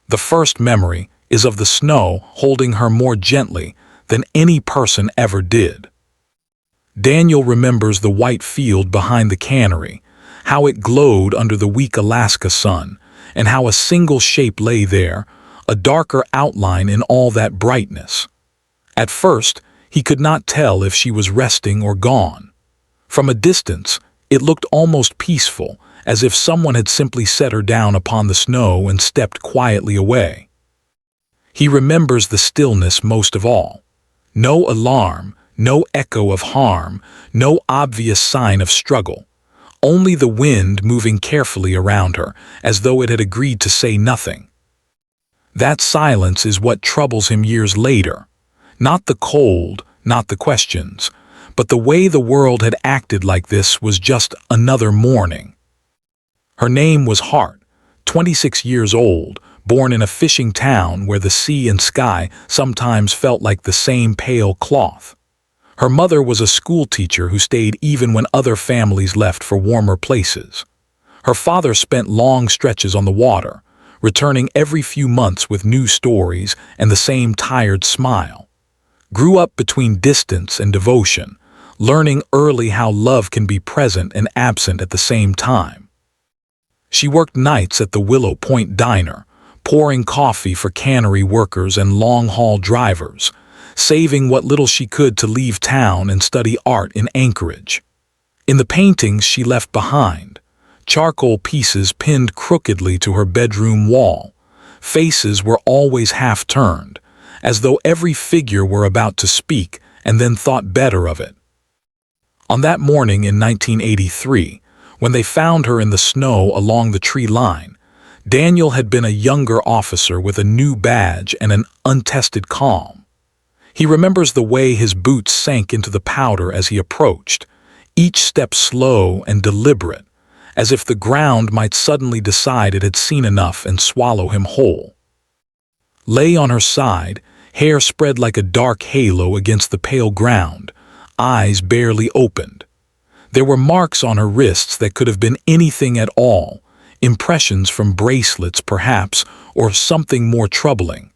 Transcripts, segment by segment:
The first memory is of the snow holding her more gently than any person ever did. Daniel remembers the white field behind the cannery, how it glowed under the weak Alaska sun, and how a single shape lay there, a darker outline in all that brightness. At first, he could not tell if she was resting or gone. From a distance, it looked almost peaceful, as if someone had simply set her down upon the snow and stepped quietly away. He remembers the stillness most of all. No alarm, no echo of harm, no obvious sign of struggle. Only the wind moving carefully around her, as though it had agreed to say nothing. That silence is what troubles him years later. Not the cold, not the questions, but the way the world had acted like this was just another morning. Her name was Hart, 26 years old, born in a fishing town where the sea and sky sometimes felt like the same pale cloth. Her mother was a schoolteacher who stayed even when other families left for warmer places. Her father spent long stretches on the water, returning every few months with new stories and the same tired smile. Grew up between distance and devotion, learning early how love can be present and absent at the same time. She worked nights at the Willow Point Diner, pouring coffee for cannery workers and long-haul drivers, saving what little she could to leave town and study art in Anchorage. In the paintings she left behind, charcoal pieces pinned crookedly to her bedroom wall, faces were always half-turned, as though every figure were about to speak and then thought better of it. On that morning in 1983, when they found her in the snow along the tree line, Daniel had been a younger officer with a new badge and an untested calm. He remembers the way his boots sank into the powder as he approached, each step slow and deliberate, as if the ground might suddenly decide it had seen enough and swallow him whole. Lay on her side, hair spread like a dark halo against the pale ground, eyes barely opened. There were marks on her wrists that could have been anything at all, impressions from bracelets perhaps, or something more troubling.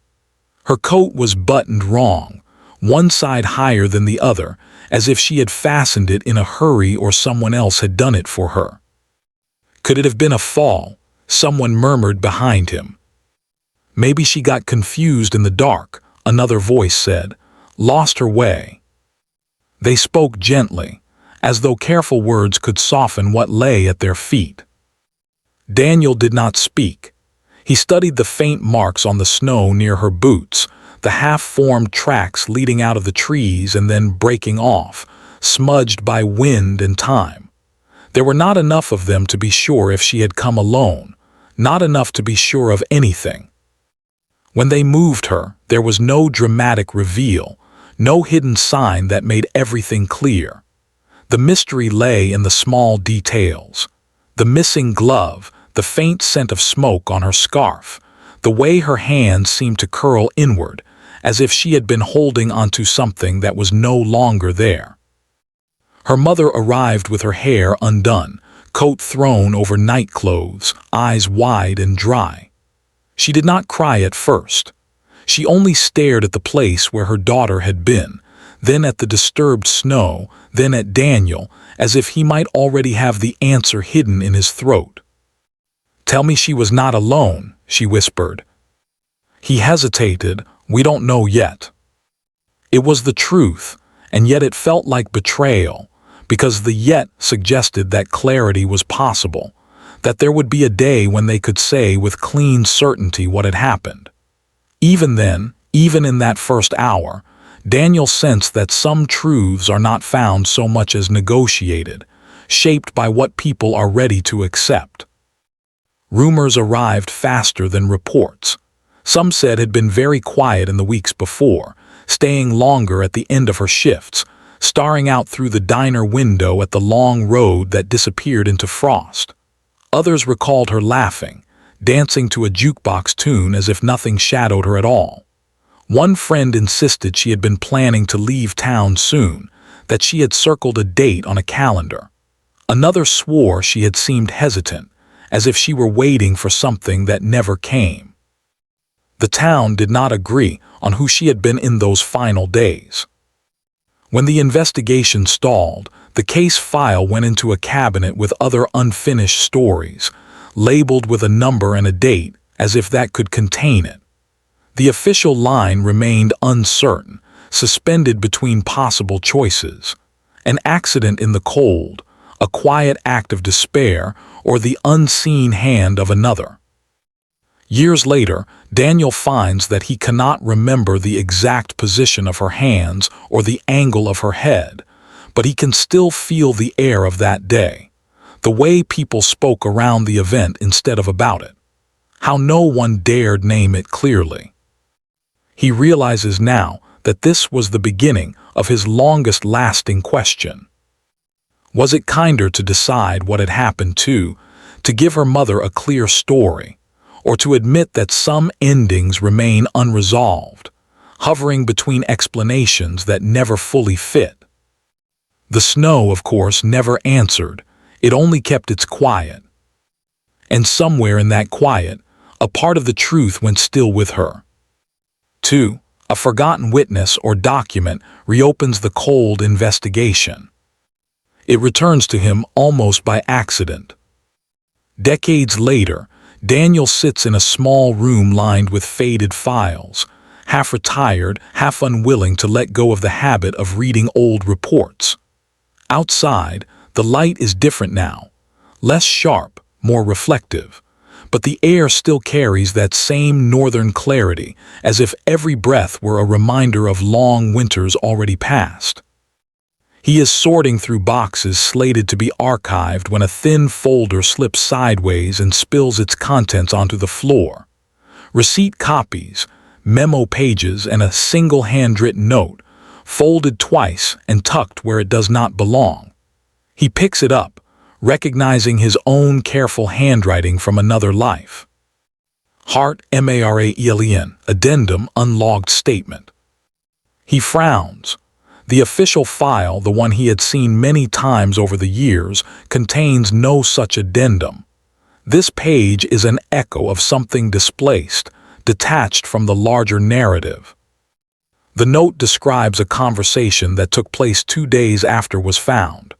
Her coat was buttoned wrong, one side higher than the other, as if she had fastened it in a hurry or someone else had done it for her. Could it have been a fall? Someone murmured behind him. Maybe she got confused in the dark, another voice said, lost her way. They spoke gently, as though careful words could soften what lay at their feet. Daniel did not speak. He studied the faint marks on the snow near her boots, the half-formed tracks leading out of the trees and then breaking off, smudged by wind and time. There were not enough of them to be sure if she had come alone, not enough to be sure of anything. When they moved her, there was no dramatic reveal, no hidden sign that made everything clear. The mystery lay in the small details. The missing glove, the faint scent of smoke on her scarf, the way her hands seemed to curl inward, as if she had been holding onto something that was no longer there. Her mother arrived with her hair undone, coat thrown over night clothes, eyes wide and dry. She did not cry at first. She only stared at the place where her daughter had been, then at the disturbed snow, then at Daniel, as if he might already have the answer hidden in his throat. "Tell me she was not alone," she whispered. He hesitated. "We don't know yet." It was the truth, and yet it felt like betrayal, because the yet suggested that clarity was possible, that there would be a day when they could say with clean certainty what had happened. Even then, even in that first hour, Daniel sensed that some truths are not found so much as negotiated, shaped by what people are ready to accept. Rumors arrived faster than reports. Some said had been very quiet in the weeks before, staying longer at the end of her shifts, staring out through the diner window at the long road that disappeared into frost. Others recalled her laughing, dancing to a jukebox tune as if nothing shadowed her at all. One friend insisted she had been planning to leave town soon, that she had circled a date on a calendar. Another swore she had seemed hesitant, as if she were waiting for something that never came. The town did not agree on who she had been in those final days. When the investigation stalled, the case file went into a cabinet with other unfinished stories, labeled with a number and a date, as if that could contain it. The official line remained uncertain, suspended between possible choices: an accident in the cold, a quiet act of despair, or the unseen hand of another. Years later, Daniel finds that he cannot remember the exact position of her hands or the angle of her head, but he can still feel the air of that day, the way people spoke around the event instead of about it, how no one dared name it clearly. He realizes now that this was the beginning of his longest-lasting question. Was it kinder to decide what had happened to give her mother a clear story, or to admit that some endings remain unresolved, hovering between explanations that never fully fit? The snow, of course, never answered. It only kept its quiet. And somewhere in that quiet, a part of the truth went still with her. 2. A forgotten witness or document reopens the cold investigation. It returns to him almost by accident. Decades later, Daniel sits in a small room lined with faded files, half retired, half unwilling to let go of the habit of reading old reports. Outside, the light is different now, less sharp, more reflective, but the air still carries that same northern clarity, as if every breath were a reminder of long winters already past. He is sorting through boxes slated to be archived when a thin folder slips sideways and spills its contents onto the floor. Receipt copies, memo pages, and a single handwritten note, folded twice and tucked where it does not belong. He picks it up, recognizing his own careful handwriting from another life. Hart, Mara Elen, addendum, unlogged statement. He frowns. The official file, the one he had seen many times over the years, contains no such addendum. This page is an echo of something displaced, detached from the larger narrative. The note describes a conversation that took place 2 days after was found.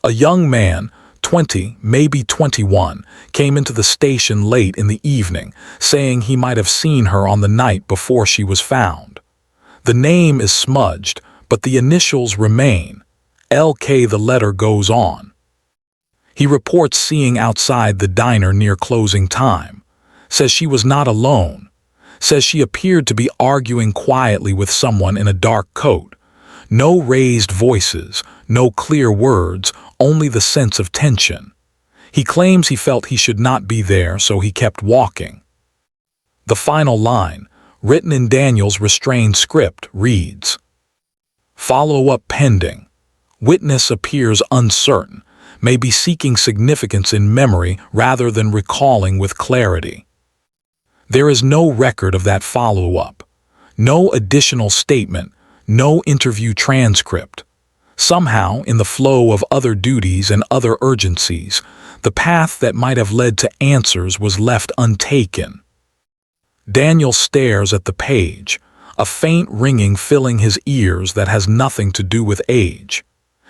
A young man, 20, maybe 21, came into the station late in the evening, saying he might have seen her on the night before she was found. The name is smudged, but the initials remain. LK. The letter goes on. He reports seeing outside the diner near closing time. Says she was not alone. Says she appeared to be arguing quietly with someone in a dark coat. No raised voices, no clear words, only the sense of tension. He claims he felt he should not be there, so he kept walking. The final line, written in Daniel's restrained script, reads, "Follow-up pending. Witness appears uncertain, may be seeking significance in memory rather than recalling with clarity." There is no record of that follow-up. No additional statement, no interview transcript. Somehow, in the flow of other duties and other urgencies, the path that might have led to answers was left untaken. Daniel stares at the page, a faint ringing filling his ears that has nothing to do with age.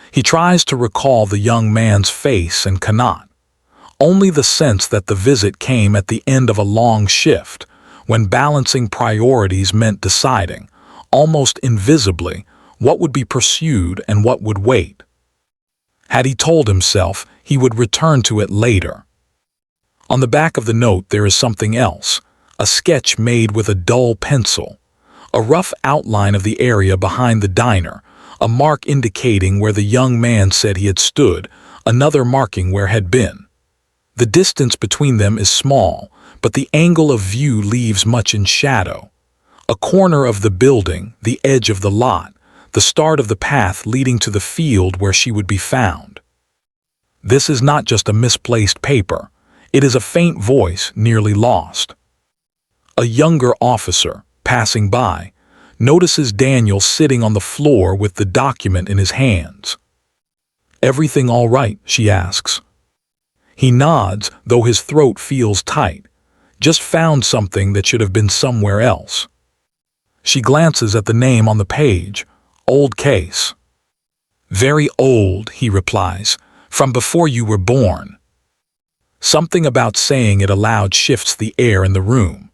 He tries to recall the young man's face and cannot. Only the sense that the visit came at the end of a long shift, when balancing priorities meant deciding, almost invisibly, what would be pursued and what would wait. Had he told himself he would return to it later? On the back of the note there is something else, a sketch made with a dull pencil, a rough outline of the area behind the diner, a mark indicating where the young man said he had stood, another marking where had been. The distance between them is small, but the angle of view leaves much in shadow. A corner of the building, the edge of the lot, the start of the path leading to the field where she would be found. This is not just a misplaced paper. It is a faint voice nearly lost. A younger officer, passing by, notices Daniel sitting on the floor with the document in his hands. "Everything all right?" she asks. He nods, though his throat feels tight. Just found something that should have been somewhere else. She glances at the name on the page. Old case. Very old, he replies. From before you were born. Something about saying it aloud shifts the air in the room.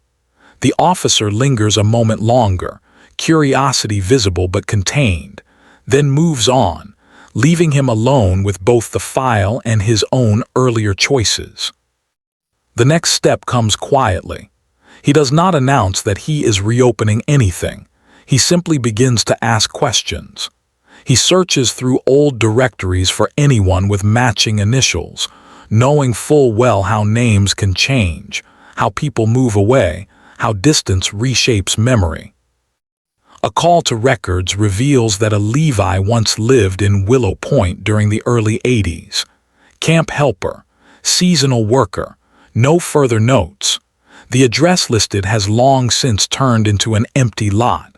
The officer lingers a moment longer, curiosity visible but contained, then moves on, leaving him alone with both the file and his own earlier choices. The next step comes quietly. He does not announce that he is reopening anything. He simply begins to ask questions. He searches through old directories for anyone with matching initials, knowing full well how names can change, how people move away, how distance reshapes memory. A call to records reveals that a Levi once lived in Willow Point during the early 80s. Camp helper, seasonal worker, no further notes. The address listed has long since turned into an empty lot.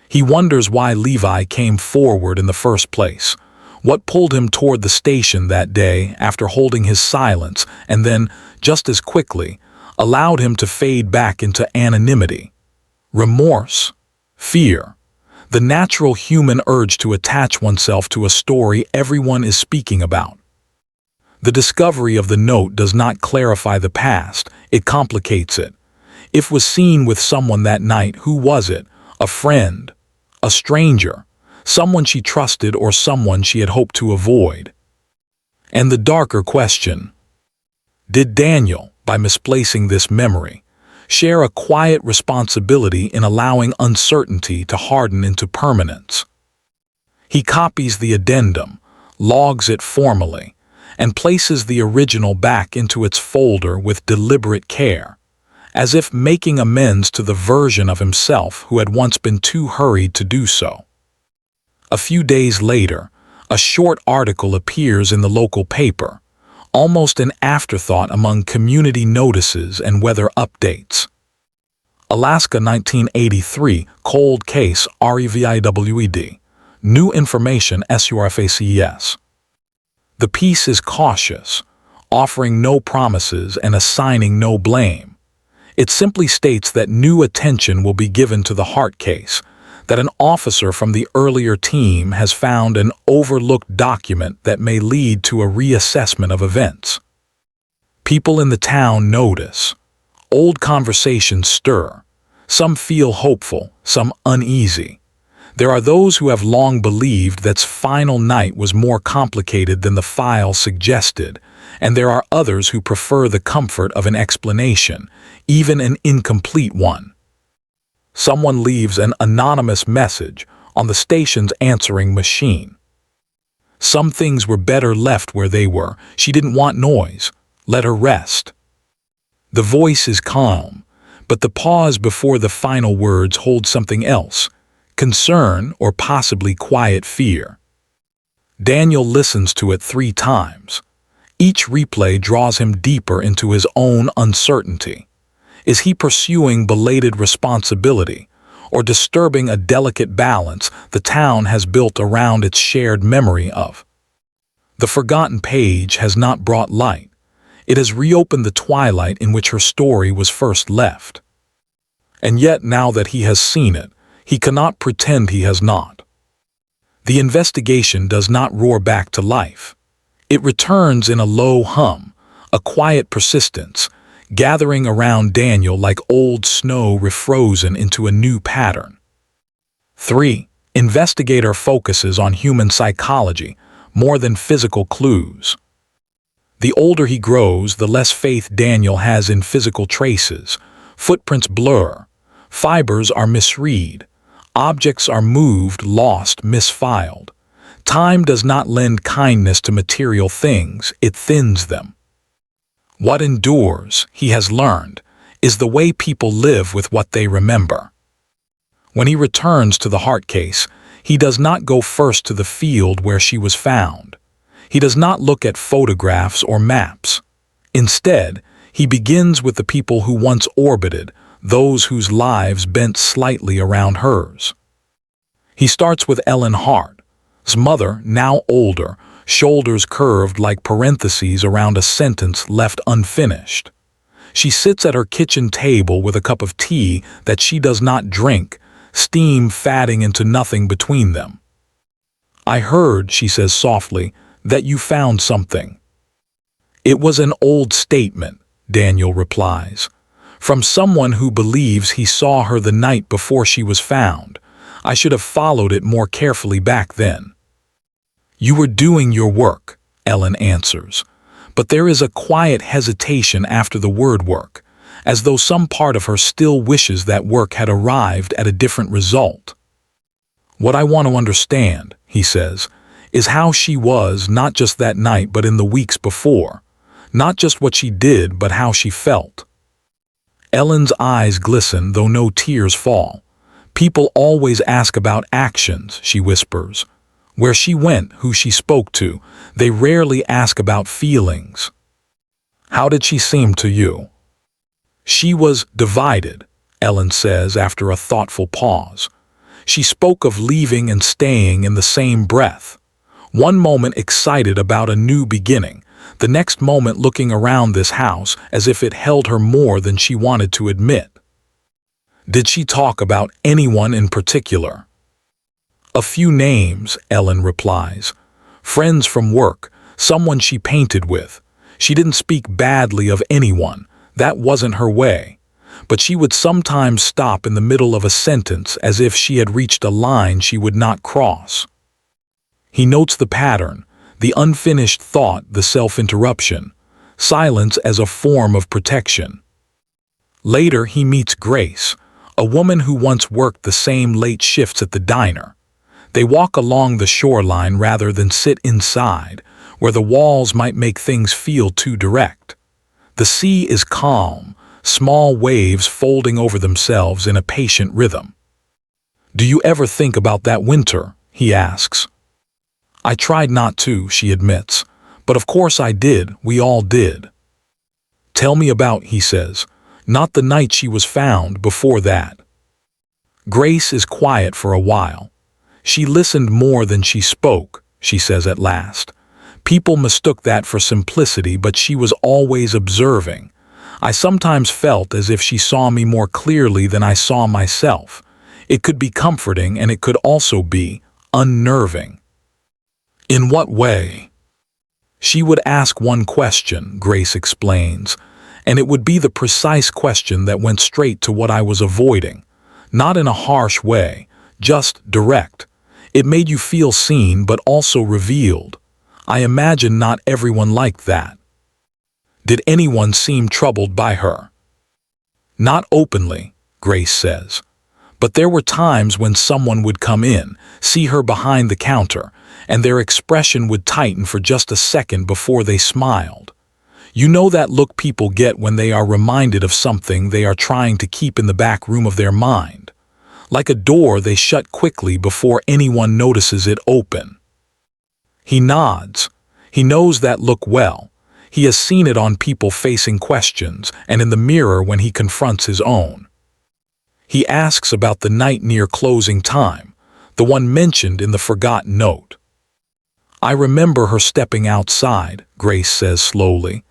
He wonders why Levi came forward in the first place. What pulled him toward the station that day after holding his silence and then, just as quickly, allowed him to fade back into anonymity? Remorse? Fear? The natural human urge to attach oneself to a story everyone is speaking about. The discovery of the note does not clarify the past, it complicates it. If was seen with someone that night, who was it? A friend? A stranger? Someone she trusted or someone she had hoped to avoid? And the darker question: did Daniel, by misplacing this memory, share a quiet responsibility in allowing uncertainty to harden into permanence? He copies the addendum, logs it formally, and places the original back into its folder with deliberate care, as if making amends to the version of himself who had once been too hurried to do so. A few days later, a short article appears in the local paper, almost an afterthought among community notices and weather updates. Alaska 1983, cold case REVIWED. New information SURFACES. The piece is cautious, offering no promises and assigning no blame. It simply states that new attention will be given to the Hart case, that an officer from the earlier team has found an overlooked document that may lead to a reassessment of events. People in the town notice. Old conversations stir. Some feel hopeful, some uneasy. There are those who have long believed that final night was more complicated than the file suggested, and there are others who prefer the comfort of an explanation, even an incomplete one. Someone leaves an anonymous message on the station's answering machine. Some things were better left where they were. She didn't want noise. Let her rest. The voice is calm, but the pause before the final words holds something else: concern or possibly quiet fear. Daniel listens to it 3 times. Each replay draws him deeper into his own uncertainty. Is he pursuing belated responsibility or disturbing a delicate balance the town has built around its shared memory of? The forgotten page has not brought light. It has reopened the twilight in which her story was first left. And yet, now that he has seen it, he cannot pretend he has not. The investigation does not roar back to life. It returns in a low hum, a quiet persistence, gathering around Daniel like old snow refrozen into a new pattern. 3. Investigator focuses on human psychology more than physical clues. The older he grows, the less faith Daniel has in physical traces. Footprints blur. Fibers are misread. Objects are moved, lost, misfiled. Time does not lend kindness to material things, it thins them. What endures, he has learned, is the way people live with what they remember. When he returns to the Hart case, he does not go first to the field where she was found. He does not look at photographs or maps. Instead, he begins with the people who once orbited, those whose lives bent slightly around hers. He starts with Ellen Hart's mother, now older, shoulders curved like parentheses around a sentence left unfinished. She sits at her kitchen table with a cup of tea that she does not drink, steam fatting into nothing between them. "I heard," she says softly, "that you found something." "It was an old statement," Daniel replies, "from someone who believes he saw her the night before she was found. I should have followed it more carefully back then." "You were doing your work," Ellen answers, but there is a quiet hesitation after the word work, as though some part of her still wishes that work had arrived at a different result. "What I want to understand," he says, "is how she was not just that night but in the weeks before. Not just what she did, but how she felt." Ellen's eyes glisten, though no tears fall. "People always ask about actions," she whispers. "Where she went, who she spoke to. They rarely ask about feelings." "How did she seem to you?" "She was divided," Ellen says after a thoughtful pause. "She spoke of leaving and staying in the same breath. One moment excited about a new beginning, the next moment looking around this house as if it held her more than she wanted to admit." "Did she talk about anyone in particular?" "A few names," Ellen replies. "Friends from work, someone she painted with. She didn't speak badly of anyone, that wasn't her way. But she would sometimes stop in the middle of a sentence as if she had reached a line she would not cross." He notes the pattern, the unfinished thought, the self-interruption, silence as a form of protection. Later he meets Grace, a woman who once worked the same late shifts at the diner. They walk along the shoreline rather than sit inside, where the walls might make things feel too direct. The sea is calm, small waves folding over themselves in a patient rhythm. "Do you ever think about that winter?" he asks. "I tried not to," she admits, "but of course I did, we all did." "Tell me about," he says, "not the night she was found, before that." Grace is quiet for a while. "She listened more than she spoke," she says at last. "People mistook that for simplicity, but she was always observing. I sometimes felt as if she saw me more clearly than I saw myself. It could be comforting and it could also be unnerving." "In what way?" "She would ask one question," Grace explains, "and it would be the precise question that went straight to what I was avoiding. Not in a harsh way, just direct. It made you feel seen but also revealed. I imagine not everyone liked that." "Did anyone seem troubled by her?" "Not openly," Grace says. "But there were times when someone would come in, see her behind the counter, and their expression would tighten for just a second before they smiled. You know that look people get when they are reminded of something they are trying to keep in the back room of their mind. Like a door they shut quickly before anyone notices it open." He nods. He knows that look well. He has seen it on people facing questions and in the mirror when he confronts his own. He asks about the night near closing time, the one mentioned in the forgotten note. "I remember her stepping outside," Grace says slowly.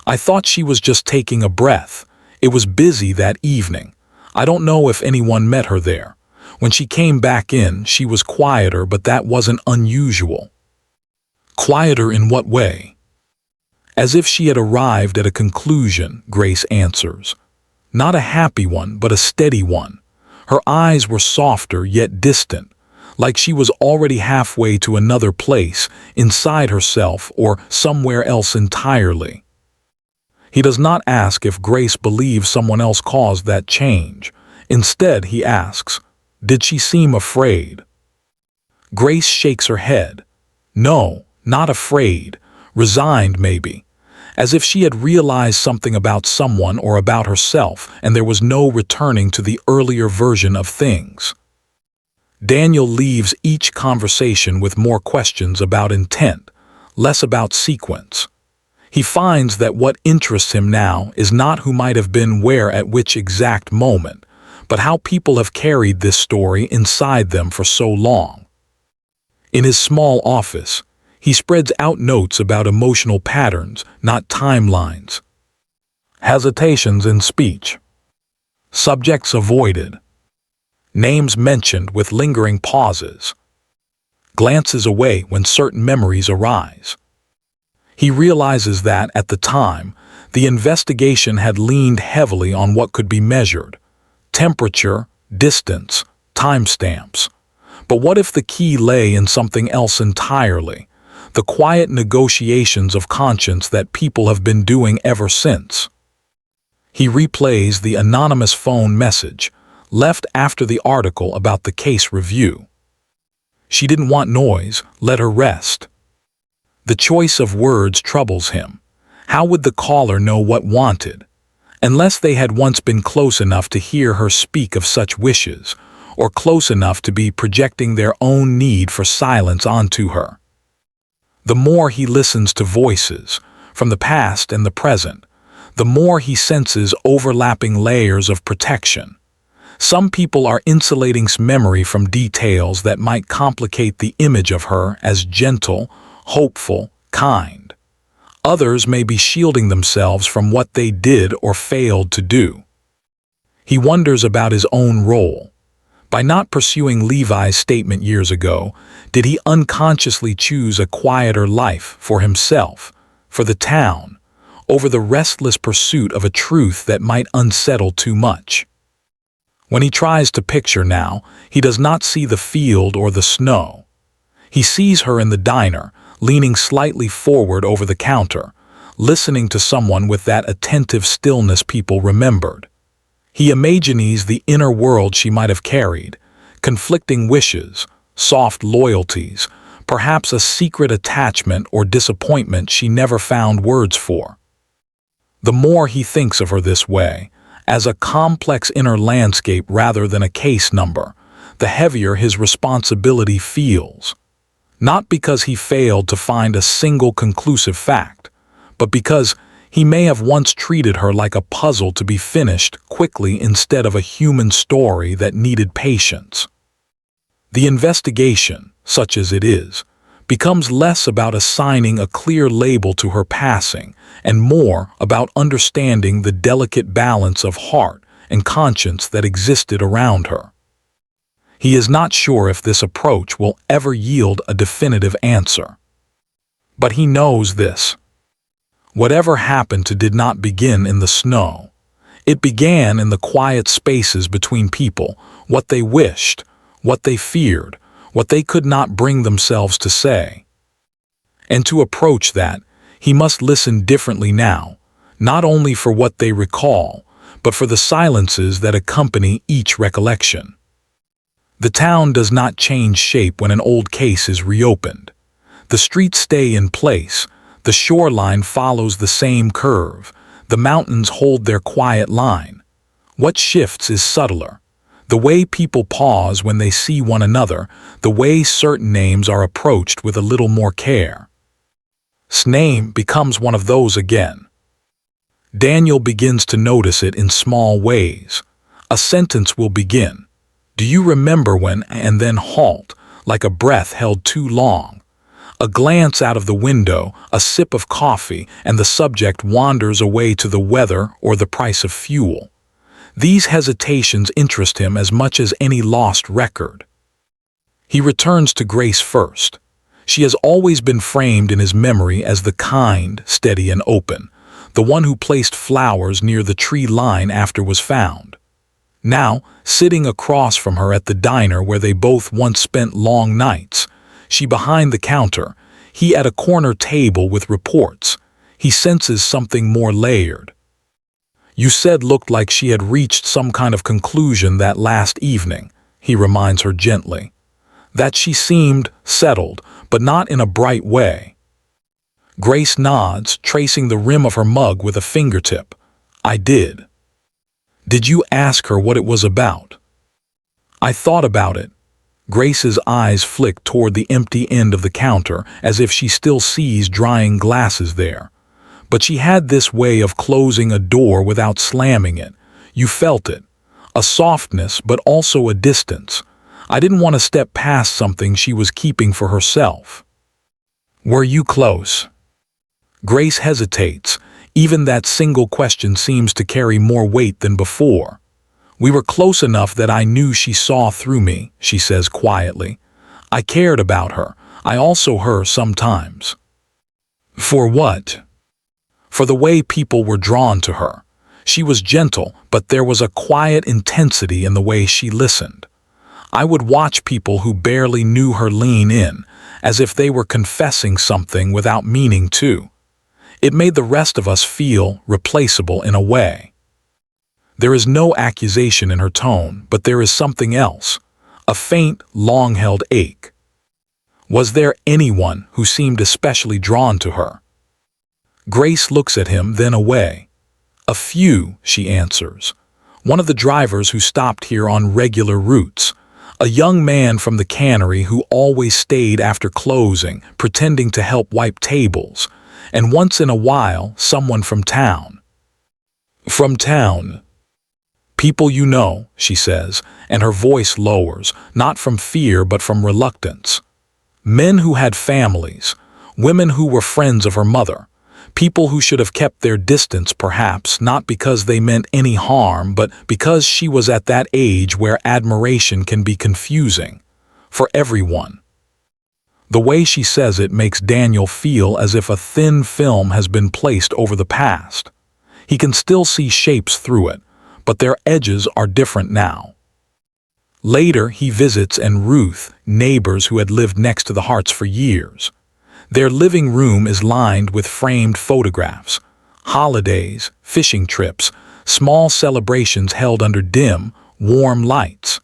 "I thought she was just taking a breath. It was busy that evening. I don't know if anyone met her there. When she came back in, she was quieter, but that wasn't unusual." "Quieter in what way?" "As if she had arrived at a conclusion," Grace answers. "Not a happy one, but a steady one. Her eyes were softer yet distant, like she was already halfway to another place, inside herself or somewhere else entirely." He does not ask if Grace believes someone else caused that change. Instead, he asks, "Did she seem afraid?" Grace shakes her head. "No, not afraid. Resigned, maybe. As if she had realized something about someone or about herself, and there was no returning to the earlier version of things." Daniel leaves each conversation with more questions about intent, less about sequence. He finds that what interests him now is not who might have been where at which exact moment, but how people have carried this story inside them for so long. In his small office, he spreads out notes about emotional patterns, not timelines. Hesitations in speech. Subjects avoided. Names mentioned with lingering pauses. Glances away when certain memories arise. He realizes that, at the time, the investigation had leaned heavily on what could be measured: temperature, distance, timestamps. But what if the key lay in something else entirely? The quiet negotiations of conscience that people have been doing ever since. He replays the anonymous phone message, left after the article about the case review. She didn't want noise, let her rest. The choice of words troubles him. How would the caller know what wanted? Unless they had once been close enough to hear her speak of such wishes, or close enough to be projecting their own need for silence onto her. The more he listens to voices, from the past and the present, the more he senses overlapping layers of protection. Some people are insulating memory from details that might complicate the image of her as gentle, hopeful, kind. Others may be shielding themselves from what they did or failed to do. He wonders about his own role. By not pursuing Levi's statement years ago, did he unconsciously choose a quieter life for himself, for the town, over the restless pursuit of a truth that might unsettle too much? When he tries to picture now, he does not see the field or the snow. He sees her in the diner, leaning slightly forward over the counter, listening to someone with that attentive stillness people remembered. He imagines the inner world she might have carried, conflicting wishes, soft loyalties, perhaps a secret attachment or disappointment she never found words for. The more he thinks of her this way, as a complex inner landscape rather than a case number, the heavier his responsibility feels. Not because he failed to find a single conclusive fact, but because he may have once treated her like a puzzle to be finished quickly instead of a human story that needed patience. The investigation, such as it is, becomes less about assigning a clear label to her passing and more about understanding the delicate balance of heart and conscience that existed around her. He is not sure if this approach will ever yield a definitive answer. But he knows this. Whatever happened to did not begin in the snow. It began in the quiet spaces between people, what they wished, what they feared, what they could not bring themselves to say. And to approach that, he must listen differently now, not only for what they recall, but for the silences that accompany each recollection. The town does not change shape when an old case is reopened. The streets stay in place, the shoreline follows the same curve, the mountains hold their quiet line. What shifts is subtler. The way people pause when they see one another, the way certain names are approached with a little more care. His name becomes one of those again. Daniel begins to notice it in small ways. A sentence will begin. Do you remember when, and then halt, like a breath held too long? A glance out of the window, a sip of coffee, and the subject wanders away to the weather or the price of fuel. These hesitations interest him as much as any lost record. He returns to Grace first. She has always been framed in his memory as the kind, steady, and open, the one who placed flowers near the tree line after was found. Now, sitting across from her at the diner where they both once spent long nights, she behind the counter, he at a corner table with reports, he senses something more layered. You said looked like she had reached some kind of conclusion that last evening, he reminds her gently. That she seemed settled, but not in a bright way. Grace nods, tracing the rim of her mug with a fingertip. I did. Did you ask her what it was about? I thought about it. Grace's eyes flick toward the empty end of the counter as if she still sees drying glasses there. But she had this way of closing a door without slamming it. You felt it. A softness, but also a distance. I didn't want to step past something she was keeping for herself. Were you close? Grace hesitates, Even that single question seems to carry more weight than before. We were close enough that I knew she saw through me, she says quietly. I cared about her. I also her sometimes. For what? For the way people were drawn to her. She was gentle, but there was a quiet intensity in the way she listened. I would watch people who barely knew her lean in, as if they were confessing something without meaning to. It made the rest of us feel replaceable in a way. There is no accusation in her tone, but there is something else, a faint, long-held ache. Was there anyone who seemed especially drawn to her? Grace looks at him, then away. A few, she answers. One of the drivers who stopped here on regular routes. A young man from the cannery who always stayed after closing, pretending to help wipe tables. And once in a while, someone from town. From town. People you know, she says, and her voice lowers, not from fear but from reluctance. Men who had families, women who were friends of her mother. People who should have kept their distance perhaps, not because they meant any harm, but because she was at that age where admiration can be confusing. For everyone. The way she says it makes Daniel feel as if a thin film has been placed over the past. He can still see shapes through it, but their edges are different now. Later he visits and Ruth, neighbors who had lived next to the Harts for years. Their living room is lined with framed photographs, holidays, fishing trips, small celebrations held under dim, warm lights.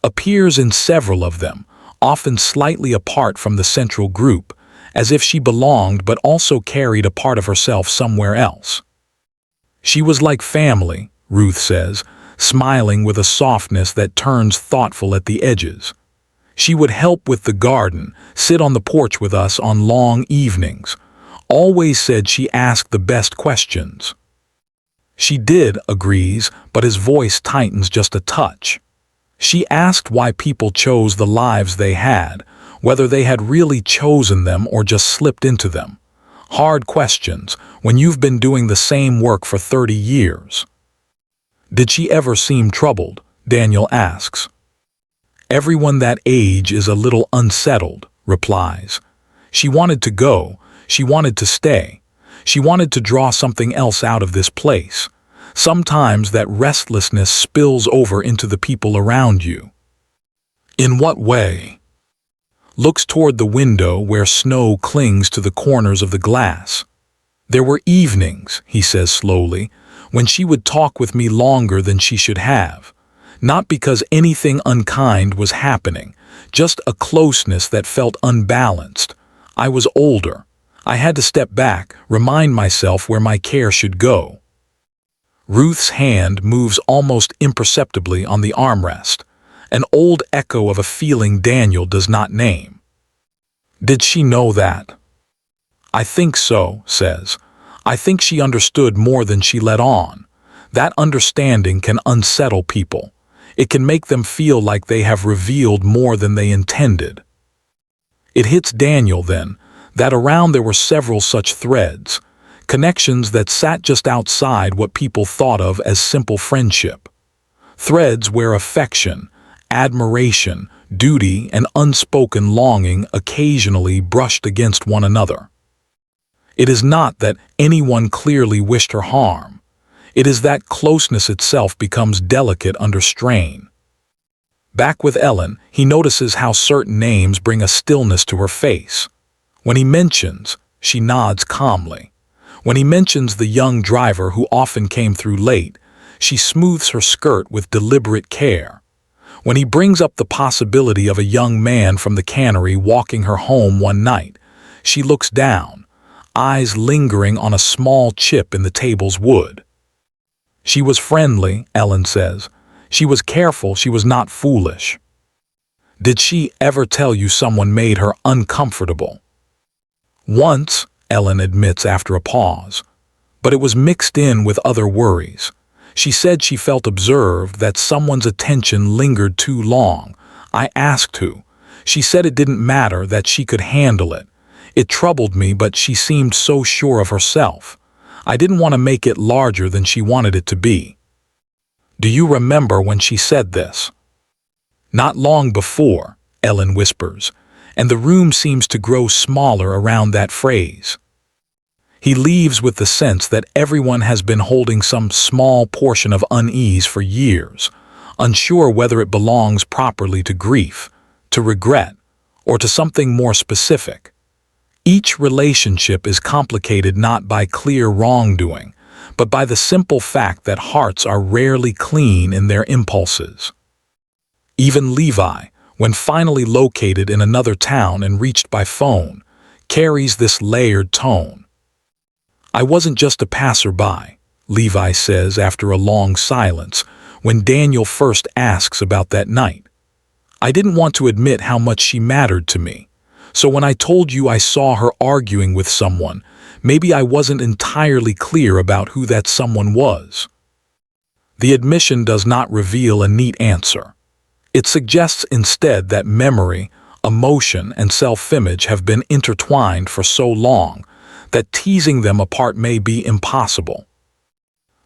Appears in several of them, often slightly apart from the central group, as if she belonged but also carried a part of herself somewhere else. She was like family, Ruth says, smiling with a softness that turns thoughtful at the edges. She would help with the garden, sit on the porch with us on long evenings. Always said she asked the best questions. She did, agrees, but his voice tightens just a touch. She asked why people chose the lives they had, whether they had really chosen them or just slipped into them. Hard questions, when you've been doing the same work for 30 years. Did she ever seem troubled? Daniel asks. Everyone that age is a little unsettled, replies. She wanted to go, she wanted to stay. She wanted to draw something else out of this place. Sometimes that restlessness spills over into the people around you. In what way? Looks toward the window where snow clings to the corners of the glass. There were evenings, he says slowly, when she would talk with me longer than she should have. Not because anything unkind was happening, just a closeness that felt unbalanced. I was older. I had to step back, remind myself where my care should go. Ruth's hand moves almost imperceptibly on the armrest, an old echo of a feeling Daniel does not name. Did she know that? I think so, says. I think she understood more than she let on. That understanding can unsettle people. It can make them feel like they have revealed more than they intended. It hits Daniel, then, that around there were several such threads, connections that sat just outside what people thought of as simple friendship. Threads where affection, admiration, duty, and unspoken longing occasionally brushed against one another. It is not that anyone clearly wished her harm. It is that closeness itself becomes delicate under strain. Back with Ellen, he notices how certain names bring a stillness to her face. When he mentions, she nods calmly. When he mentions the young driver who often came through late, she smooths her skirt with deliberate care. When he brings up the possibility of a young man from the cannery walking her home one night, she looks down, eyes lingering on a small chip in the table's wood. She was friendly, Ellen says. She was careful, she was not foolish. Did she ever tell you someone made her uncomfortable? Once, Ellen admits after a pause, but it was mixed in with other worries. She said she felt observed, that someone's attention lingered too long. I asked who. She said it didn't matter, that she could handle it. It troubled me, but she seemed so sure of herself. I didn't want to make it larger than she wanted it to be. Do you remember when she said this? Not long before, Ellen whispers, and the room seems to grow smaller around that phrase. He leaves with the sense that everyone has been holding some small portion of unease for years, unsure whether it belongs properly to grief, to regret, or to something more specific. Each relationship is complicated not by clear wrongdoing, but by the simple fact that hearts are rarely clean in their impulses. Even Levi, when finally located in another town and reached by phone, carries this layered tone. I wasn't just a passerby, Levi says after a long silence, when Daniel first asks about that night. I didn't want to admit how much she mattered to me. So when I told you I saw her arguing with someone, maybe I wasn't entirely clear about who that someone was. The admission does not reveal a neat answer. It suggests instead that memory, emotion, and self-image have been intertwined for so long that teasing them apart may be impossible.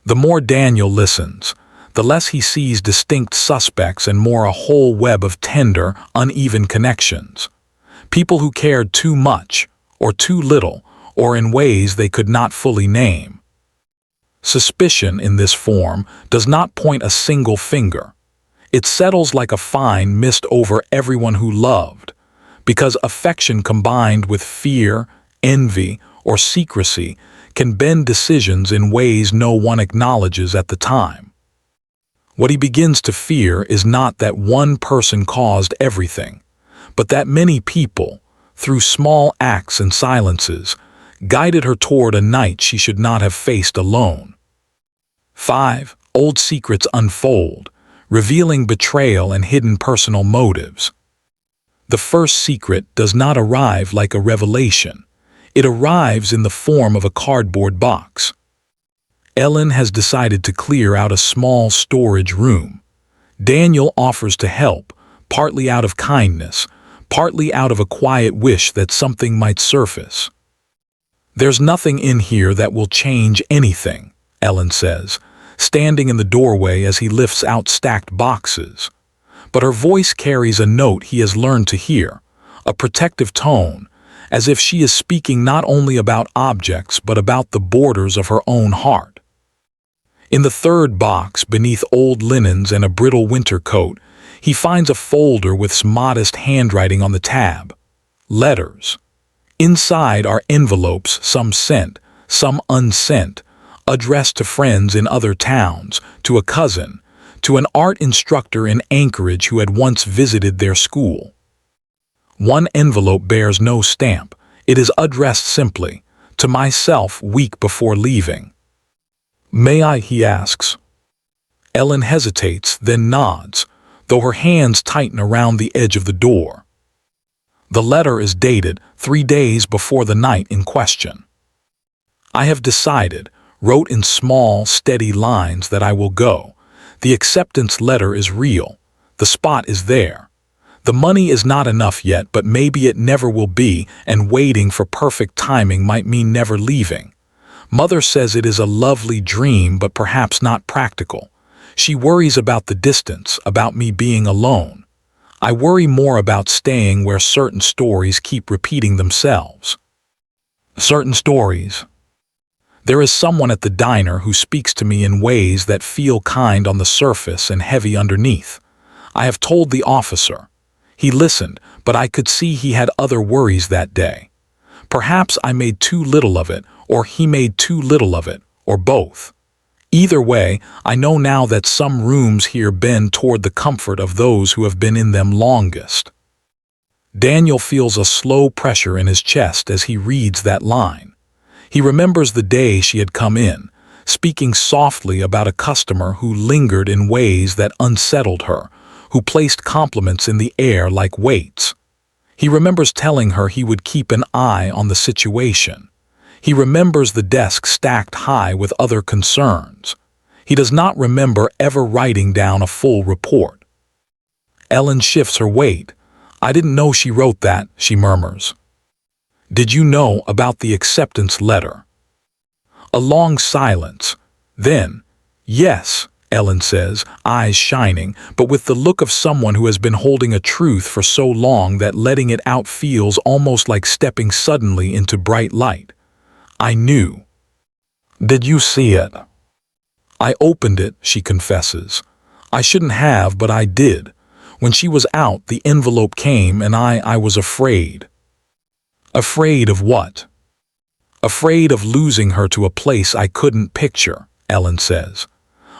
The more Daniel listens, the less he sees distinct suspects and more a whole web of tender, uneven connections. People who cared too much, or too little, or in ways they could not fully name. Suspicion in this form does not point a single finger. It settles like a fine mist over everyone who loved, because affection combined with fear, envy, or secrecy can bend decisions in ways no one acknowledges at the time. What he begins to fear is not that one person caused everything, but that many people, through small acts and silences, guided her toward a night she should not have faced alone. 5. Old secrets unfold, revealing betrayal and hidden personal motives. The first secret does not arrive like a revelation. It arrives in the form of a cardboard box. Ellen has decided to clear out a small storage room. Daniel offers to help, partly out of kindness, partly out of a quiet wish that something might surface. There's nothing in here that will change anything, Ellen says, standing in the doorway as he lifts out stacked boxes. But her voice carries a note he has learned to hear, a protective tone, as if she is speaking not only about objects but about the borders of her own heart. In the third box, beneath old linens and a brittle winter coat, he finds a folder with modest handwriting on the tab. Letters. Inside are envelopes, some sent, some unsent, addressed to friends in other towns, to a cousin, to an art instructor in Anchorage who had once visited their school. One envelope bears no stamp. It is addressed simply, "To myself week before leaving." "May I?" he asks. Ellen hesitates, then nods, though her hands tighten around the edge of the door. The letter is dated 3 days before the night in question. "I have decided," wrote in small, steady lines, "that I will go. The acceptance letter is real. The spot is there. The money is not enough yet, but maybe it never will be, and waiting for perfect timing might mean never leaving. Mother says it is a lovely dream, but perhaps not practical. She worries about the distance, about me being alone. I worry more about staying where certain stories keep repeating themselves." Certain stories. There is someone at the diner who speaks to me in ways that feel kind on the surface and heavy underneath. I have told the officer. He listened, but I could see he had other worries that day. Perhaps I made too little of it, or he made too little of it, or both. Either way, I know now that some rooms here bend toward the comfort of those who have been in them longest. Daniel feels a slow pressure in his chest as he reads that line. He remembers the day she had come in, speaking softly about a customer who lingered in ways that unsettled her, who placed compliments in the air like weights. He remembers telling her he would keep an eye on the situation. He remembers the desk stacked high with other concerns. He does not remember ever writing down a full report. Ellen shifts her weight. "I didn't know she wrote that," she murmurs. "Did you know about the acceptance letter?" A long silence. Then, "Yes," Ellen says, eyes shining, but with the look of someone who has been holding a truth for so long that letting it out feels almost like stepping suddenly into bright light. "I knew." "Did you see it?" "I opened it," she confesses. "I shouldn't have, but I did. When she was out, the envelope came and I was afraid." "Afraid of what?" "Afraid of losing her to a place I couldn't picture," Ellen says.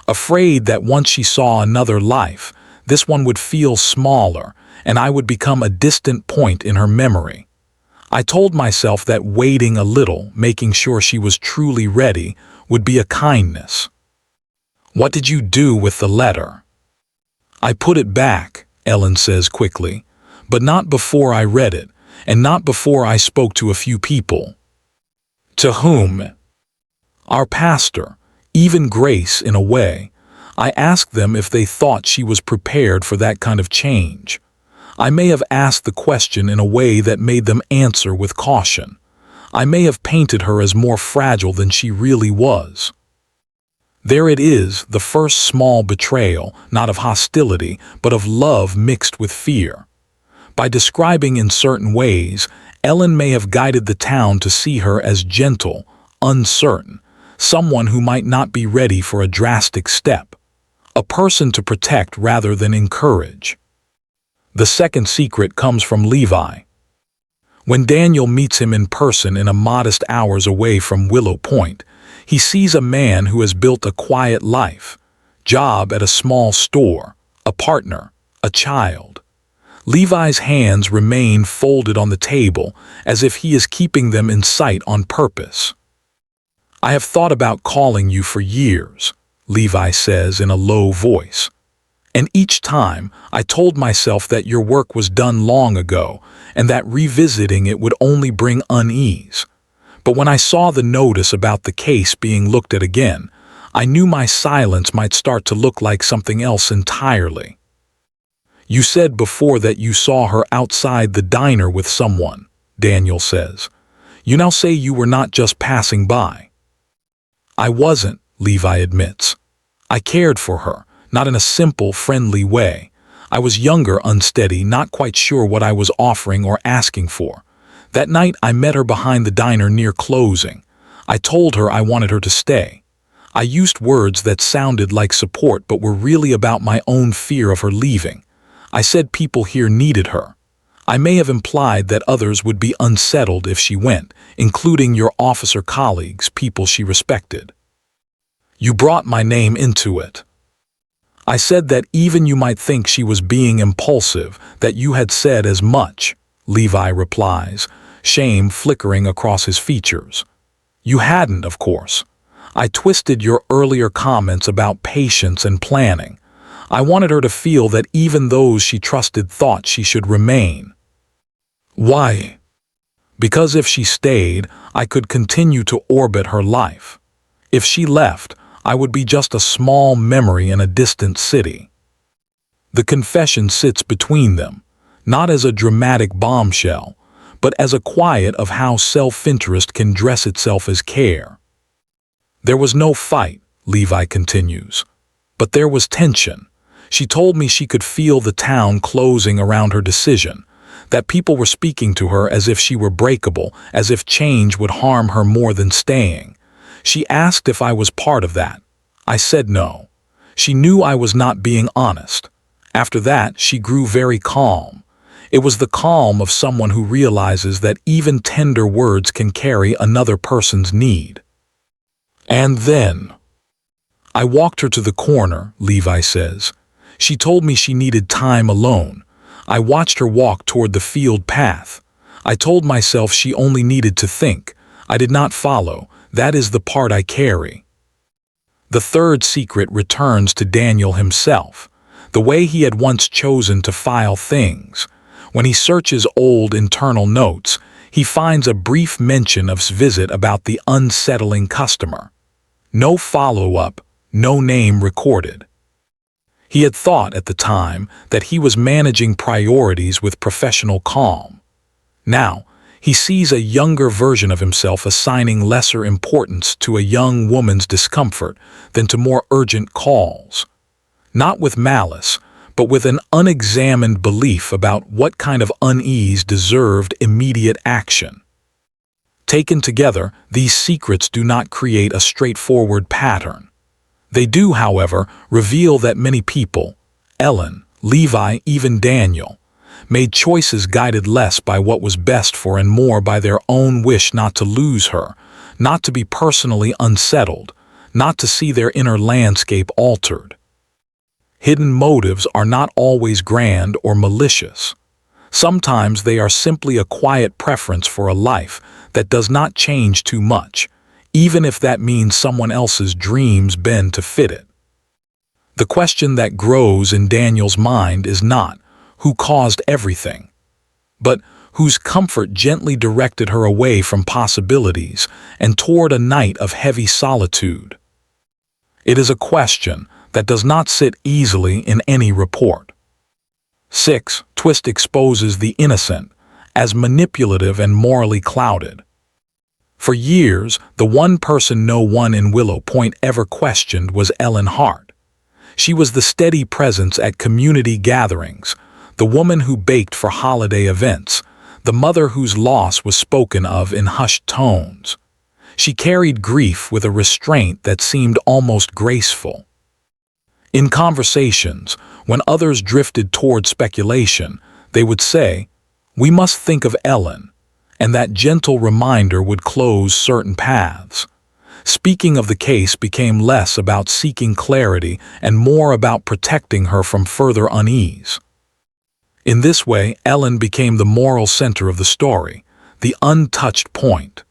"Afraid that once she saw another life, this one would feel smaller, and I would become a distant point in her memory. I told myself that waiting a little, making sure she was truly ready, would be a kindness." "What did you do with the letter?" "I put it back," Ellen says quickly, "but not before I read it, and not before I spoke to a few people." "To whom?" "Our pastor. Even Grace, in a way. I asked them if they thought she was prepared for that kind of change. I may have asked the question in a way that made them answer with caution. I may have painted her as more fragile than she really was." There it is, the first small betrayal, not of hostility, but of love mixed with fear. By describing in certain ways, Ellen may have guided the town to see her as gentle, uncertain, someone who might not be ready for a drastic step, a person to protect rather than encourage. The second secret comes from Levi. When Daniel meets him in person in a modest hours away from Willow Point, he sees a man who has built a quiet life, job at a small store, a partner, a child. Levi's hands remain folded on the table as if he is keeping them in sight on purpose. "I have thought about calling you for years," Levi says in a low voice. "And each time I told myself that your work was done long ago and that revisiting it would only bring unease. But when I saw the notice about the case being looked at again, I knew my silence might start to look like something else entirely." "You said before that you saw her outside the diner with someone," Daniel says. "You now say you were not just passing by." "I wasn't," Levi admits. "I cared for her, not in a simple, friendly way. I was younger, unsteady, not quite sure what I was offering or asking for. That night I met her behind the diner near closing. I told her I wanted her to stay. I used words that sounded like support but were really about my own fear of her leaving. I said people here needed her. I may have implied that others would be unsettled if she went, including your officer colleagues, people she respected. You brought my name into it. I said that even you might think she was being impulsive, that you had said as much," Levi replies, shame flickering across his features. "You hadn't, of course. I twisted your earlier comments about patience and planning. I wanted her to feel that even those she trusted thought she should remain." "Why?" "Because if she stayed, I could continue to orbit her life. If she left, I would be just a small memory in a distant city." The confession sits between them, not as a dramatic bombshell, but as a quiet of how self-interest can dress itself as care. "There was no fight," Levi continues, "but there was tension. She told me she could feel the town closing around her decision, that people were speaking to her as if she were breakable, as if change would harm her more than staying. She asked if I was part of that. I said no. She knew I was not being honest. After that, she grew very calm. It was the calm of someone who realizes that even tender words can carry another person's need. And then I walked her to the corner," Levi says. "She told me she needed time alone. I watched her walk toward the field path. I told myself she only needed to think. I did not follow. That is the part I carry." The third secret returns to Daniel himself, the way he had once chosen to file things. When he searches old internal notes, he finds a brief mention of his visit about the unsettling customer. No follow-up, no name recorded. He had thought at the time that he was managing priorities with professional calm. Now, He sees a younger version of himself assigning lesser importance to a young woman's discomfort than to more urgent calls. Not with malice, but with an unexamined belief about what kind of unease deserved immediate action. Taken together, these secrets do not create a straightforward pattern. They do, however, reveal that many people, Ellen, Levi, even Daniel, made choices guided less by what was best for and more by their own wish not to lose her, not to be personally unsettled, not to see their inner landscape altered. Hidden motives are not always grand or malicious. Sometimes they are simply a quiet preference for a life that does not change too much, even if that means someone else's dreams bend to fit it. The question that grows in Daniel's mind is not who caused everything, but whose comfort gently directed her away from possibilities and toward a night of heavy solitude. It is a question that does not sit easily in any report. 6. Twist exposes the innocent as manipulative and morally clouded. For years, the one person no one in Willow Point ever questioned was Ellen Hart. She was the steady presence at community gatherings, the woman who baked for holiday events, the mother whose loss was spoken of in hushed tones. She carried grief with a restraint that seemed almost graceful. In conversations, when others drifted toward speculation, they would say, "We must think of Ellen," and that gentle reminder would close certain paths. Speaking of the case became less about seeking clarity and more about protecting her from further unease. In this way, Ellen became the moral center of the story, the untouched point.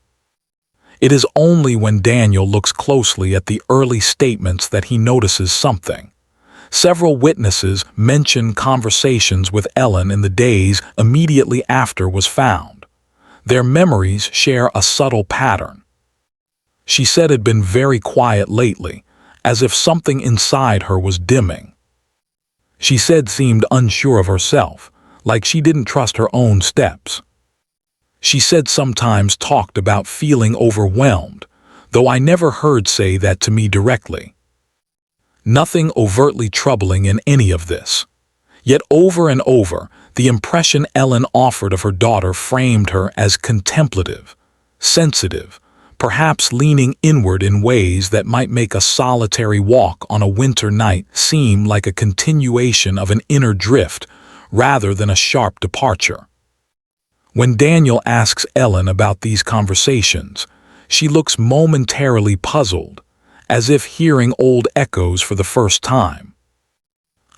It is only when Daniel looks closely at the early statements that he notices something. Several witnesses mention conversations with Ellen in the days immediately after was found. Their memories share a subtle pattern. She said had been very quiet lately, as if something inside her was dimming. She said seemed unsure of herself, like she didn't trust her own steps. She said sometimes talked about feeling overwhelmed, though I never heard say that to me directly. Nothing overtly troubling in any of this. Yet over and over, the impression Ellen offered of her daughter framed her as contemplative, sensitive, perhaps leaning inward in ways that might make a solitary walk on a winter night seem like a continuation of an inner drift rather than a sharp departure. When Daniel asks Ellen about these conversations, she looks momentarily puzzled, as if hearing old echoes for the first time.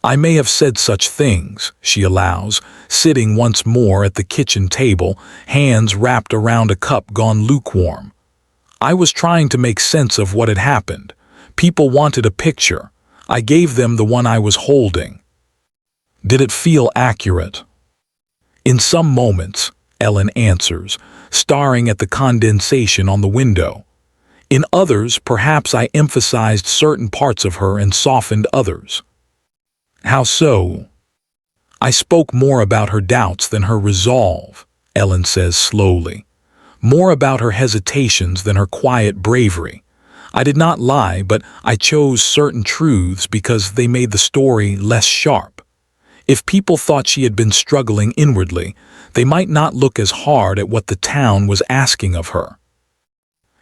"I may have said such things," she allows, sitting once more at the kitchen table, hands wrapped around a cup gone lukewarm. "I was trying to make sense of what had happened. People wanted a picture. I gave them the one I was holding." Did it feel accurate? "In some moments," Ellen answers, staring at the condensation on the window. "In others, perhaps I emphasized certain parts of her and softened others." "How so?" "I spoke more about her doubts than her resolve," Ellen says slowly. "More about her hesitations than her quiet bravery. I did not lie, but I chose certain truths because they made the story less sharp. If people thought she had been struggling inwardly, they might not look as hard at what the town was asking of her."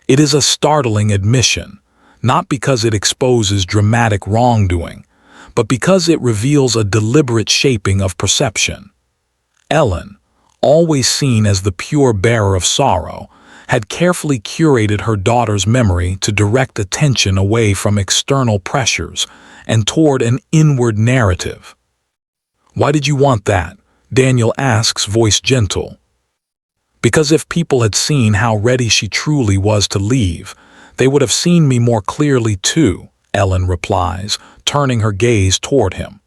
It is a startling admission, not because it exposes dramatic wrongdoing, but because it reveals a deliberate shaping of perception. Ellen, always seen as the pure bearer of sorrow, had carefully curated her daughter's memory to direct attention away from external pressures and toward an inward narrative. "Why did you want that?" Daniel asks, voice gentle. "Because if people had seen how ready she truly was to leave, they would have seen me more clearly too," Ellen replies, turning her gaze toward him.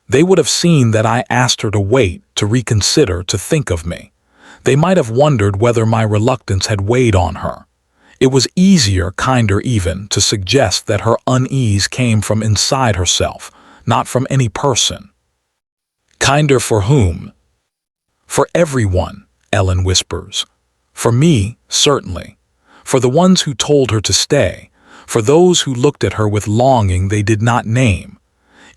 "They would have seen that I asked her to wait, to reconsider, to think of me. They might have wondered whether my reluctance had weighed on her. It was easier, kinder even, to suggest that her unease came from inside herself, not from any person." "Kinder for whom?" "For everyone," Ellen whispers. For me, certainly. For the ones who told her to stay. For those who looked at her with longing they did not name.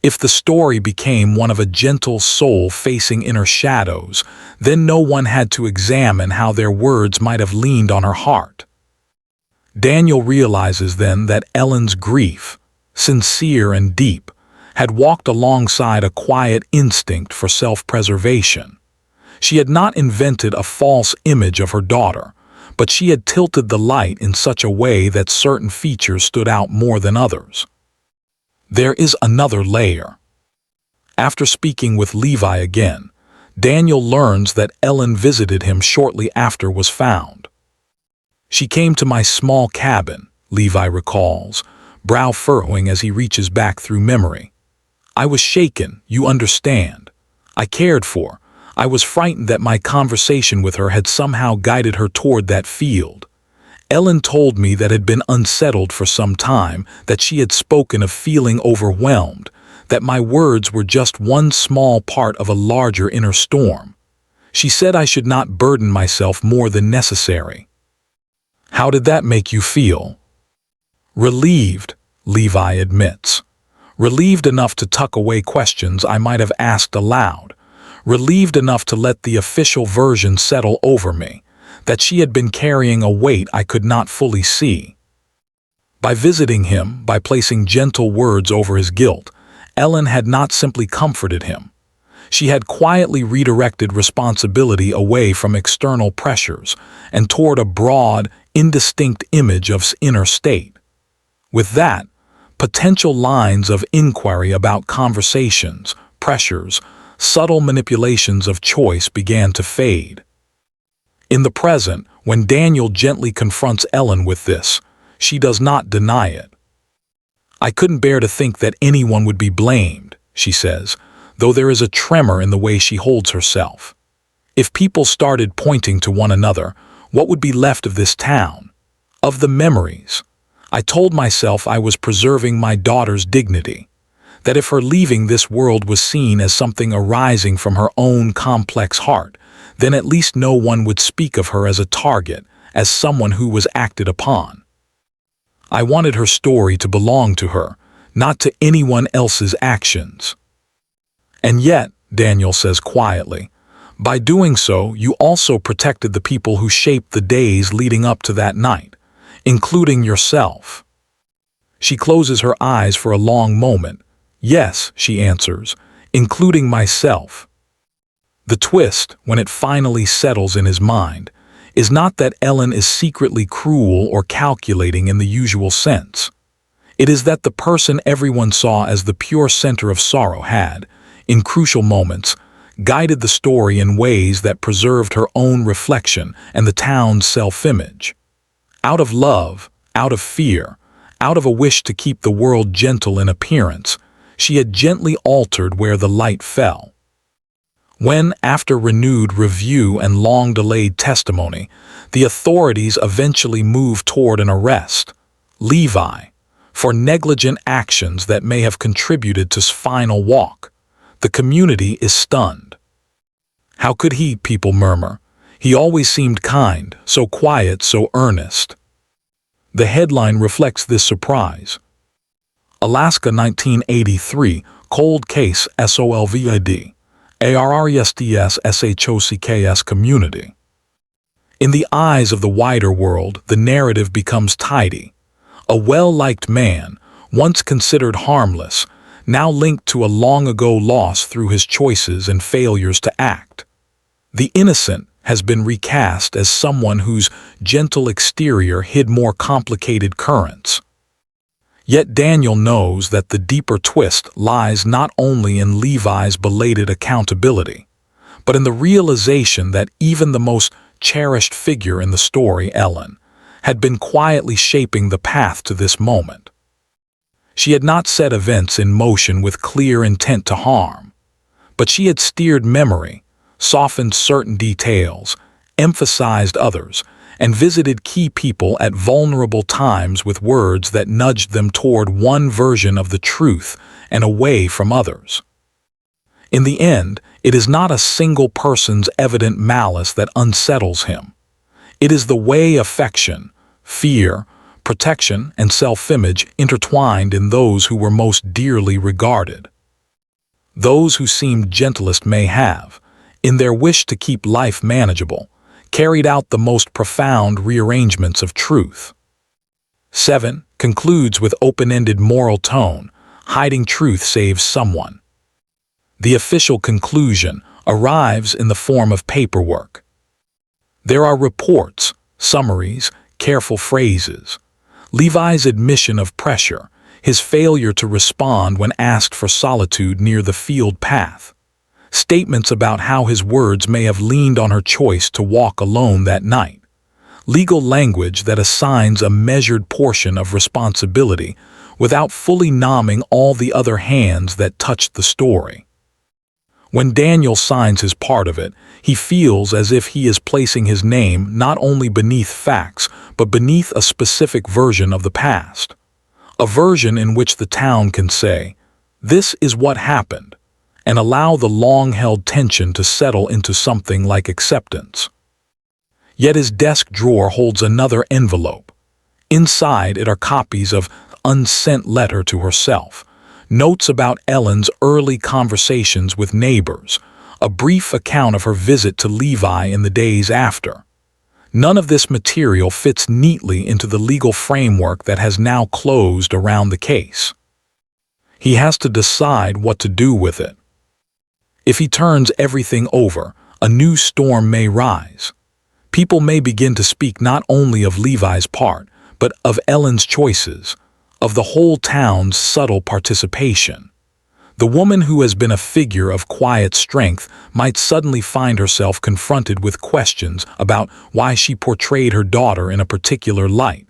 If the story became one of a gentle soul facing inner shadows, then no one had to examine how their words might have leaned on her heart. Daniel realizes then that Ellen's grief, sincere and deep, had walked alongside a quiet instinct for self-preservation. She had not invented a false image of her daughter, but she had tilted the light in such a way that certain features stood out more than others. There is another layer. After speaking with Levi again, Daniel learns that Ellen visited him shortly after was found. She came to my small cabin, Levi recalls, brow furrowing as he reaches back through memory. I was shaken, you understand. I cared for. I was frightened that my conversation with her had somehow guided her toward that field. Ellen told me that had been unsettled for some time, that she had spoken of feeling overwhelmed, that my words were just one small part of a larger inner storm. She said I should not burden myself more than necessary. How did that make you feel? Relieved, Levi admits. Relieved enough to tuck away questions I might have asked aloud. Relieved enough to let the official version settle over me, that she had been carrying a weight I could not fully see. By visiting him, by placing gentle words over his guilt, Ellen had not simply comforted him. She had quietly redirected responsibility away from external pressures and toward a broad, indistinct image of inner state. With that, potential lines of inquiry about conversations, pressures, subtle manipulations of choice began to fade. In the present, when Daniel gently confronts Ellen with this, she does not deny it. I couldn't bear to think that anyone would be blamed, she says, though there is a tremor in the way she holds herself. If people started pointing to one another, what would be left of this town? Of the memories? I told myself I was preserving my daughter's dignity, that if her leaving this world was seen as something arising from her own complex heart, then at least no one would speak of her as a target, as someone who was acted upon. I wanted her story to belong to her, not to anyone else's actions. And yet, Daniel says quietly, by doing so, you also protected the people who shaped the days leading up to that night, including yourself. She closes her eyes for a long moment. Yes, she answers, including myself. The twist, when it finally settles in his mind, is not that Ellen is secretly cruel or calculating in the usual sense. It is that the person everyone saw as the pure center of sorrow had, in crucial moments, guided the story in ways that preserved her own reflection and the town's self-image. Out of love, out of fear, out of a wish to keep the world gentle in appearance, she had gently altered where the light fell. When, after renewed review and long-delayed testimony, the authorities eventually moved toward an arrest, Levi, for negligent actions that may have contributed to his final walk, the community is stunned. How could he, people murmur? He always seemed kind, so quiet, so earnest. The headline reflects this surprise. Alaska 1983, Cold Case SOLVID, ARRESTS Community. In the eyes of the wider world, the narrative becomes tidy. A well-liked man, once considered harmless, now linked to a long-ago loss through his choices and failures to act. The innocent has been recast as someone whose gentle exterior hid more complicated currents. Yet Daniel knows that the deeper twist lies not only in Levi's belated accountability, but in the realization that even the most cherished figure in the story, Ellen, had been quietly shaping the path to this moment. She had not set events in motion with clear intent to harm, but she had steered memory, softened certain details, emphasized others, and visited key people at vulnerable times with words that nudged them toward one version of the truth and away from others. In the end, it is not a single person's evident malice that unsettles him. It is the way affection, fear, protection, and self-image intertwined in those who were most dearly regarded. Those who seemed gentlest may have, in their wish to keep life manageable, carried out the most profound rearrangements of truth. 7. Concludes with open-ended moral tone, hiding truth saves someone. The official conclusion arrives in the form of paperwork. There are reports, summaries, careful phrases. Levi's admission of pressure, his failure to respond when asked for solitude near the field path. Statements about how his words may have leaned on her choice to walk alone that night. Legal language that assigns a measured portion of responsibility without fully nomming all the other hands that touched the story. When Daniel signs his part of it, he feels as if he is placing his name not only beneath facts, but beneath a specific version of the past. A version in which the town can say, "This is what happened," and allow the long-held tension to settle into something like acceptance. Yet his desk drawer holds another envelope. Inside it are copies of unsent letter to herself, notes about Ellen's early conversations with neighbors, a brief account of her visit to Levi in the days after. None of this material fits neatly into the legal framework that has now closed around the case. He has to decide what to do with it. If he turns everything over, a new storm may rise. People may begin to speak not only of Levi's part, but of Ellen's choices, of the whole town's subtle participation. The woman who has been a figure of quiet strength might suddenly find herself confronted with questions about why she portrayed her daughter in a particular light,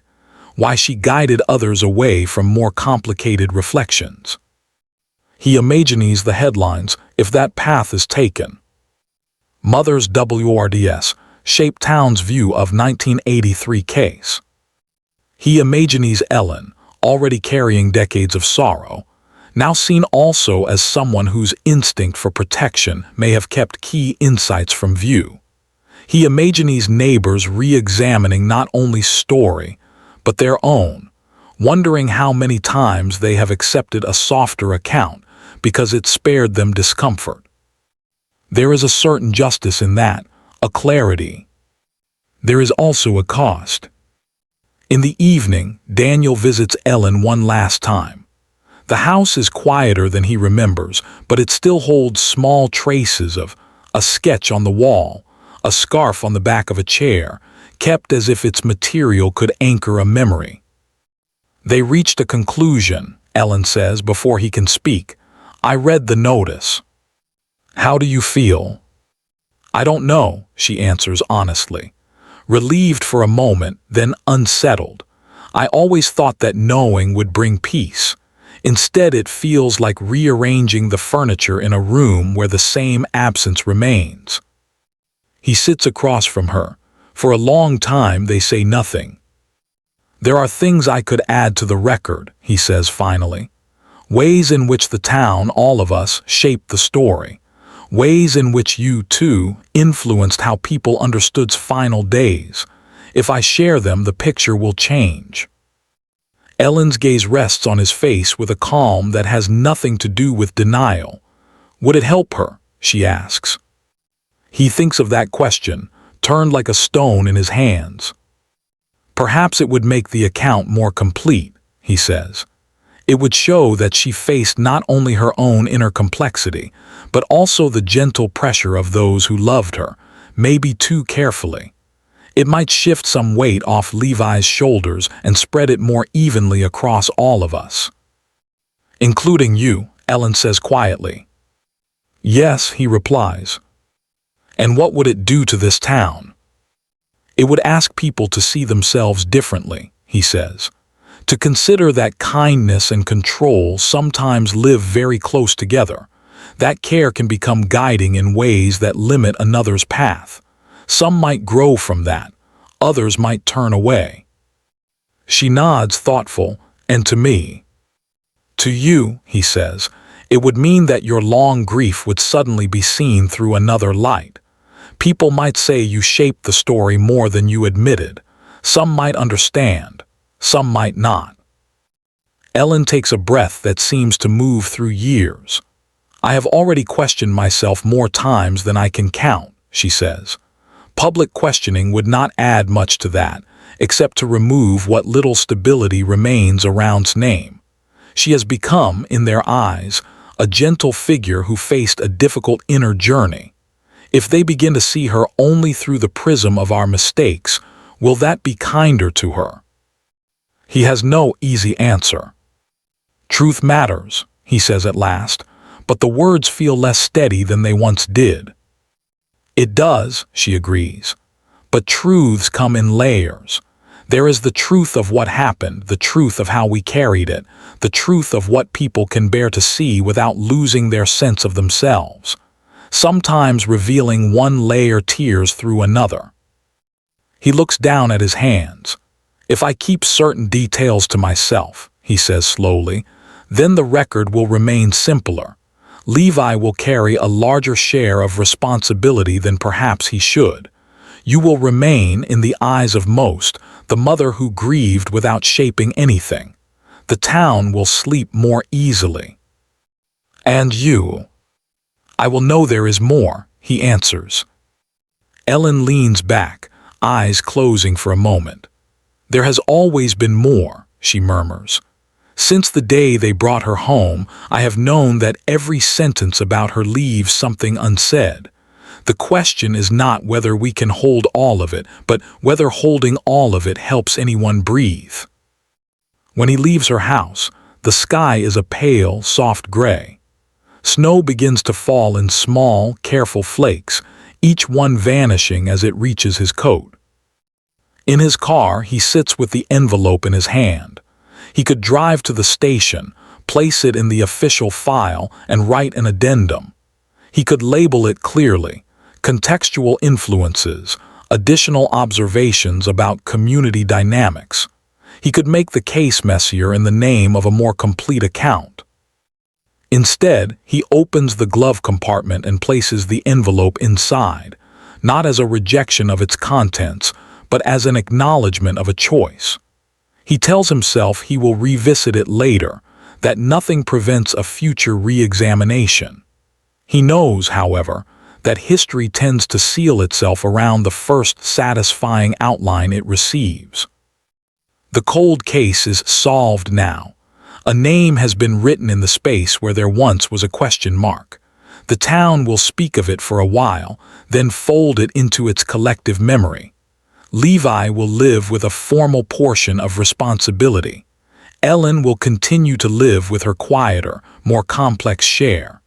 why she guided others away from more complicated reflections. He imagines the headlines if that path is taken. Mother's WRDS shape town's view of 1983 case. He imagines Ellen, already carrying decades of sorrow, now seen also as someone whose instinct for protection may have kept key insights from view. He imagines neighbors re-examining not only story, but their own, wondering how many times they have accepted a softer account because it spared them discomfort. There is a certain justice in that, a clarity. There is also a cost. In the evening, Daniel visits Ellen one last time. The house is quieter than he remembers, but it still holds small traces of a sketch on the wall, a scarf on the back of a chair, kept as if its material could anchor a memory. They reached a conclusion, Ellen says before he can speak. I read the notice. How do you feel? I don't know, she answers honestly. Relieved for a moment, then unsettled. I always thought that knowing would bring peace. Instead, it feels like rearranging the furniture in a room where the same absence remains. He sits across from her. For a long time, they say nothing. There are things I could add to the record, he says finally. Ways in which the town, all of us, shaped the story. Ways in which you, too, influenced how people understood final days. If I share them, the picture will change. Ellen's gaze rests on his face with a calm that has nothing to do with denial. Would it help her? She asks. He thinks of that question, turned like a stone in his hands. Perhaps it would make the account more complete, he says. It would show that she faced not only her own inner complexity, but also the gentle pressure of those who loved her, maybe too carefully. It might shift some weight off Levi's shoulders and spread it more evenly across all of us. Including you, Ellen says quietly. Yes, he replies. And what would it do to this town? It would ask people to see themselves differently, he says. To consider that kindness and control sometimes live very close together. That care can become guiding in ways that limit another's path. Some might grow from that, others might turn away. She nods thoughtful, and to me. To you, he says, it would mean that your long grief would suddenly be seen through another light. People might say you shaped the story more than you admitted. Some might understand, some might not. Ellen takes a breath that seems to move through years. I have already questioned myself more times than I can count, she says. Public questioning would not add much to that, except to remove what little stability remains around's name. She has become, in their eyes, a gentle figure who faced a difficult inner journey. If they begin to see her only through the prism of our mistakes, will that be kinder to her? He has no easy answer. Truth matters, he says at last, but the words feel less steady than they once did. It does, she agrees, but truths come in layers. There is the truth of what happened, the truth of how we carried it, the truth of what people can bear to see without losing their sense of themselves, sometimes revealing one layer tears through another. He looks down at his hands. If I keep certain details to myself, he says slowly, then the record will remain simpler. Levi will carry a larger share of responsibility than perhaps he should. You will remain, in the eyes of most, the mother who grieved without shaping anything. The town will sleep more easily. And you? I will know there is more, he answers. Ellen leans back, eyes closing for a moment. There has always been more, she murmurs. Since the day they brought her home, I have known that every sentence about her leaves something unsaid. The question is not whether we can hold all of it, but whether holding all of it helps anyone breathe. When he leaves her house, the sky is a pale, soft gray. Snow begins to fall in small, careful flakes, each one vanishing as it reaches his coat. In his car, he sits with the envelope in his hand. He could drive to the station, place it in the official file, and write an addendum. He could label it clearly: contextual influences, additional observations about community dynamics. He could make the case messier in the name of a more complete account. Instead, he opens the glove compartment and places the envelope inside, not as a rejection of its contents, but as an acknowledgement of a choice. He tells himself he will revisit it later, that nothing prevents a future re-examination. He knows, however, that history tends to seal itself around the first satisfying outline it receives. The cold case is solved now. A name has been written in the space where there once was a question mark. The town will speak of it for a while, then fold it into its collective memory. Levi will live with a formal portion of responsibility. Ellen will continue to live with her quieter, more complex share.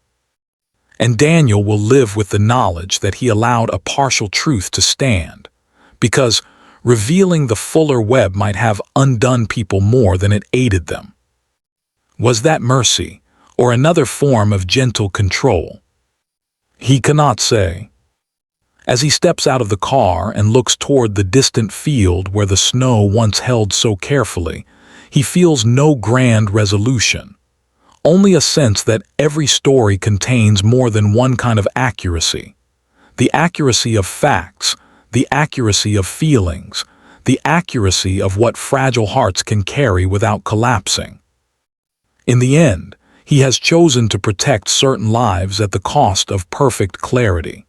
And Daniel will live with the knowledge that he allowed a partial truth to stand, because revealing the fuller web might have undone people more than it aided them. Was that mercy, or another form of gentle control? He cannot say. As he steps out of the car and looks toward the distant field where the snow once held so carefully, he feels no grand resolution, only a sense that every story contains more than one kind of accuracy. The accuracy of facts, the accuracy of feelings, the accuracy of what fragile hearts can carry without collapsing. In the end, he has chosen to protect certain lives at the cost of perfect clarity.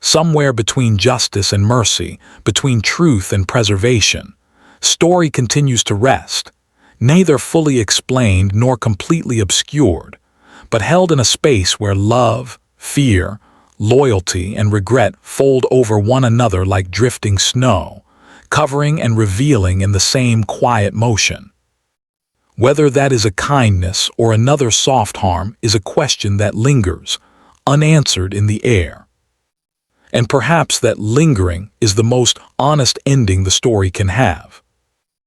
Somewhere between justice and mercy, between truth and preservation, story continues to rest, neither fully explained nor completely obscured, but held in a space where love, fear, loyalty, and regret fold over one another like drifting snow, covering and revealing in the same quiet motion. Whether that is a kindness or another soft harm is a question that lingers, unanswered in the air. And perhaps that lingering is the most honest ending the story can have.